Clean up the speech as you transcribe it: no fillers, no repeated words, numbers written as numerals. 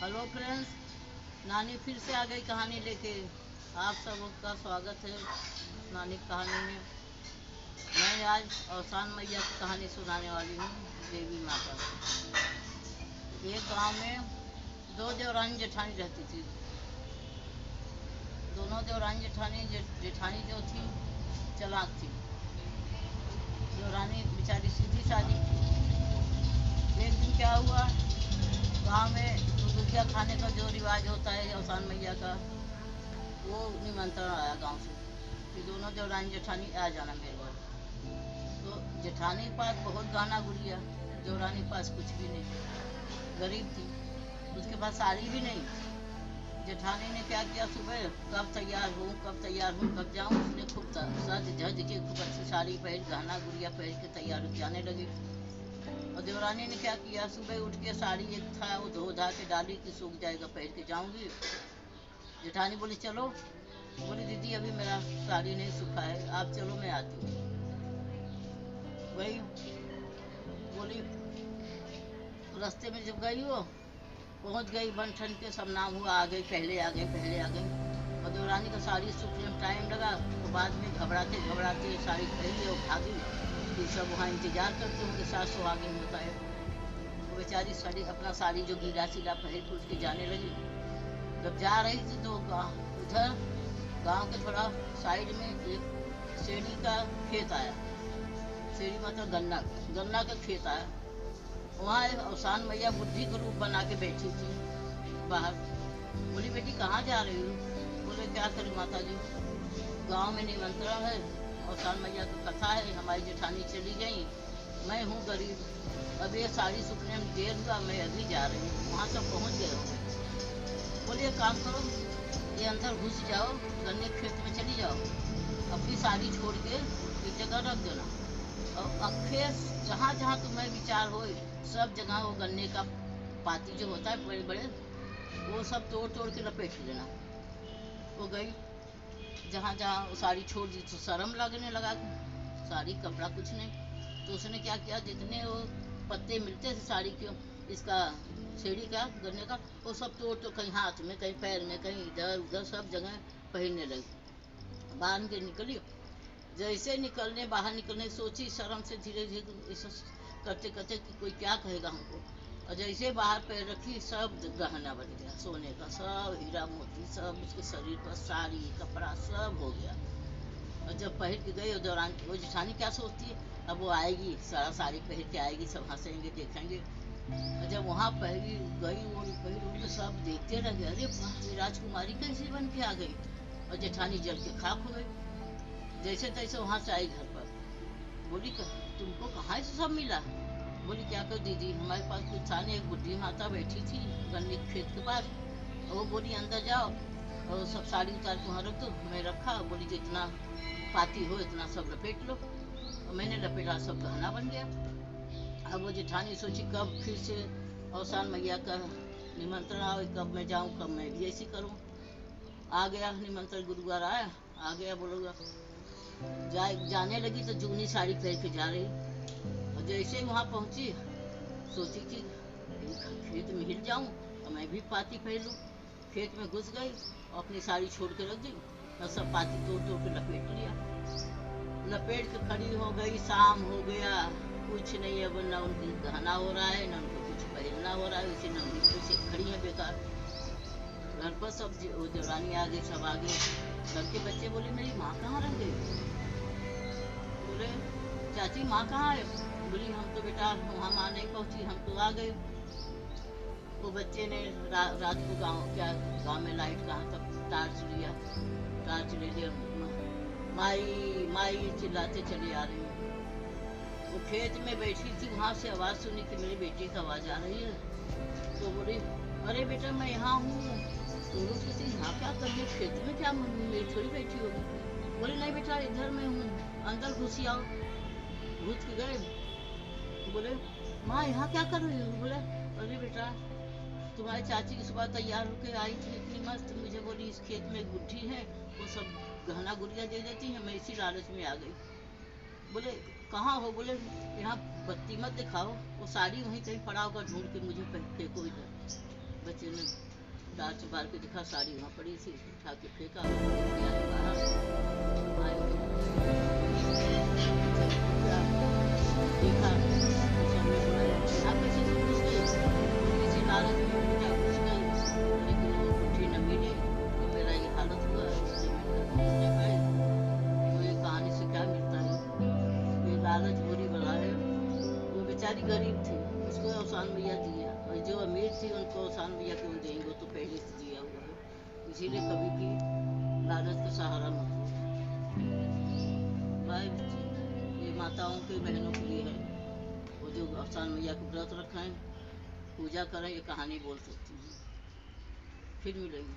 Hello friends, नानी फिर से आ गई कहानी लेके। आप सबका स्वागत है नानी की कहानी में। मैं आज अवसान मैया की कहानी सुनाने वाली हूँ, देवी माता। एक गांव में दो देवरानी जेठानी रहती थी। दोनों देवरानी जेठानी जेठानी जो थी चालाक थी। देवरानी बेचारी सीधी सादी। एक दिन क्या हुआ, गांव में गुजिया खाने का जो रिवाज होता है अवसान मैया का, वो निमंत्रण आया गांव से कि दोनों देवरानी जेठानी आ जाना मेरे घर। तो जेठानी के पास बहुत गहना गुड़िया, देवरानी के पास कुछ भी नहीं, गरीब थी, उसके पास साड़ी भी नहीं। जेठानी ने क्या किया, सुबह कब तैयार हूँ कब तैयार हूँ कब जाऊँ, उसने खूब सज धज के खूब अच्छी साड़ी पहन गहना गुड़िया पहन के तैयार हो जाने लगी। और देवरानी ने क्या किया, सुबह उठ के साड़ी एक था वो धो धा के डाली कि सूख जाएगा, पहन के जाऊंगी। जेठानी बोली चलो। बोली दीदी अभी मेरा साड़ी नहीं सूखा है, आप चलो मैं आती हूँ। वही बोली। रास्ते में जब गई वो पहुंच गई, बन ठन के सब नाम हुआ, आ गई, पहले आ गई पहले आ गई। और देवरानी का साड़ी सूखने में टाइम लगा, तो बाद में घबराते घबराते साड़ी पहनी और भागी। फिर सब वहाँ इंतजार करते होंगे, सासू आगे होता है। वो बेचारी साड़ी अपना साड़ी जो गीला सीला पहन के उसके जाने लगी। जब जा रही थी तो उधर गांव के थोड़ा साइड में एक सेड़ी का खेत आया। सेड़ी मतलब गन्ना गन्ना का खेत आया। वहाँ एक अवसान मैया बुद्धि का रूप बना के बैठी थी बाहर। बोली बेटी कहाँ जा रही हो? बोले क्या करी माता जी, गाँव में निमंत्रण है, अवसान मैया की कथा है, हमारी जेठानी चली गई, मैं हूँ गरीब, अब ये साड़ी सूखने में देर हुआ, मैं अभी जा रही हूँ, वहाँ सब पहुँच गए होंगे। बोले काम करो, ये अंदर घुस जाओ, गन्ने खेत में चली जाओ, अपनी साड़ी छोड़ के एक जगह रख देना, और अखे जहाँ जहाँ तुम्हें विचार हो सब जगह वो गन्ने का पाती जो होता है बड़े बड़े, वो सब तोड़ तोड़ के लपेट लेना। वो गई, जहाँ जहाँ वो साड़ी छोड़ दी तो शर्म लगने लगा, साड़ी कपड़ा कुछ नहीं। तो उसने क्या किया, जितने वो पत्ते मिलते थे साड़ी के, इसका सीढ़ी का गन्ने का, वो सब तोड़ तो कहीं हाथ में कहीं पैर में कहीं इधर उधर सब जगह पहनने लगी। बांध के निकली। जैसे निकलने बाहर निकलने सोची, शर्म से धीरे धीरे ऐसा करते करते कि कोई क्या कहेगा हमको। और जैसे बाहर पैर रखी, सब गहना बन गया, सोने का सब हीरा मोती सब उसके शरीर पर, साड़ी कपड़ा सब हो गया। और जब पहन के गई, दौरान वो जेठानी क्या सोचती है, अब वो आएगी सारा साड़ी पहन के आएगी, सब हंसेंगे देखेंगे। और जब वहाँ पहली गई वो पहली तो सब देखते रह गए, अरे वाह राजकुमारी कैसे बन के आ गई। और जेठानी जल के खाक हो गई। जैसे तैसे वहाँ से आई घर पर। बोली तुमको कहाँ से सब मिला? बोली क्या कर दीदी, हमारे पास कुछ था नहीं, एक बुढ़ी माता बैठी थी गन्ने के खेत के पास, और वो बोली अंदर जाओ और सब साड़ी उतार के वहाँ रख दो। मैं रखा, बोली जितना पाती हो इतना सब लपेट लो, और मैंने लपेटा, सब गहना बन गया। अब वो जेठानी सोची कब फिर से अवसान मैया का निमंत्रण आए, कब मैं जाऊँ, कब मैं भी ऐसी करूँ। आ गया निमंत्रण, गुरुवार आया, आ गया बोलोगा। जाने लगी तो जूनी साड़ी पहन के जा रही, और जैसे ही वहाँ पहुँची सोची कि खेत में हिल जाऊँ और मैं भी पाती पहन लूँ। खेत में घुस गई और अपनी साड़ी छोड़ के रख दी, और सब पाती तोड़ तोड़ के लपेट लिया। लपेट के खड़ी हो गई, शाम हो गया, कुछ नहीं, अब न उनकी गहना हो रहा है, न उनको कुछ पहनना हो रहा है, उसे न उनकी खड़ी है बेकार। घर पर सब देवरानी आ गई, सब आ गए। घर के बच्चे बोले मेरी माँ कहाँ रह गई? बोले चाची माँ कहाँ है? बोली हम तो बेटा वहाँ माँ नहीं पहुँची, हम तो आ गए। वो बच्चे ने रात को गांव में लाइट कहाँ तक, टार्च लिया, टार्च ले लिया, माई माई चिल्लाते चले आ रही हूँ। वो खेत में बैठी थी, वहाँ से आवाज़ सुनी कि मेरी बेटी की आवाज़ आ रही है। तो बोली अरे बेटा मैं यहाँ हूँ। तो लोग सोचते यहाँ क्या कर रही, खेत में क्या मेरी थोड़ी बैठी होगी। बोले नहीं बेटा इधर मैं हूँ, अंदर घुसी आओ। घुस के गए। बोले माँ यहाँ क्या कर रही हो? बोले अरे बेटा तुम्हारी चाची की सुबह तैयार होकर आई थी इतनी मस्त, मुझे बोली इस खेत में एक बुढ़ी है, वो सब गहना गुड़िया दे देती है, मैं इसी लालच में आ गई। बोले कहाँ हो? बोले यहाँ बत्ती मत दिखाओ, वो साड़ी वहीं कहीं पड़ा होगा, ढूंढ के मुझे फेंको इधर। बच्चे ने दांत बार के दिखा, साड़ी वहाँ पड़ी थी, उठा के फेंका, बाहर आए देखा तो सबने बुलाया, आप कैसे सब घुस गए? किसी लालच में क्या घुस गए, लेकिन वो कुट्ठी न मिली तो मेरा ये हालत हुआ, घुसने पाए। तो ये कहानी से क्या मिलता है? ये लालच बुरी बला है। वो बेचारी गरीब थी, उसको अवसान भैया दिया, और जो अमीर थी उनको अवसान भैया क्यों देंगे, वो तो पहले से दिया हुआ है। इसीलिए कभी भी लालच का सहारा मत लो। बाय बच्चे, ये माताओं की बहनों के लिए है, वो जो अवसान मैया को व्रत रखें, पूजा करें, ये कहानी बोल सकती हैं। फिर मिलेंगे।